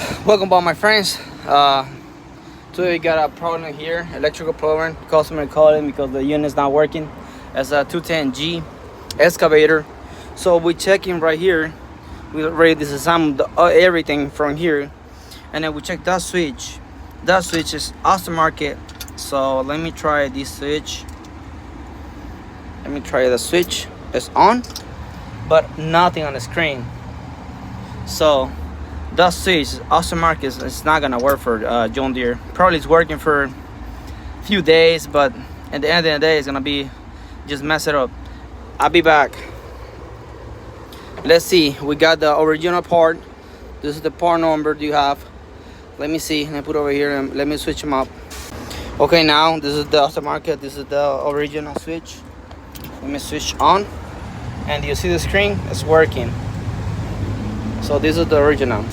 Welcome back, my friends. Today we got a problem here, electrical problem. Customer calling because the unit's not working. It's a 210G excavator. So we checking right here. We already disassembled everything from here, and then we check that switch. That switch is aftermarket. So let me try this switch. Let me try the switch. It's on, but nothing on the screen. So that switch aftermarket is not gonna work for John Deere. Probably it's working for a few days, but at the end of the day it's gonna be just mess it up. I'll be back. Let's see, we got the original part. This is the part number you have. Let me see. Let me put over here and let me switch them up. Okay, now this is the aftermarket. This is the original switch. Let me switch on, and you see the screen? It's working. So this is the original.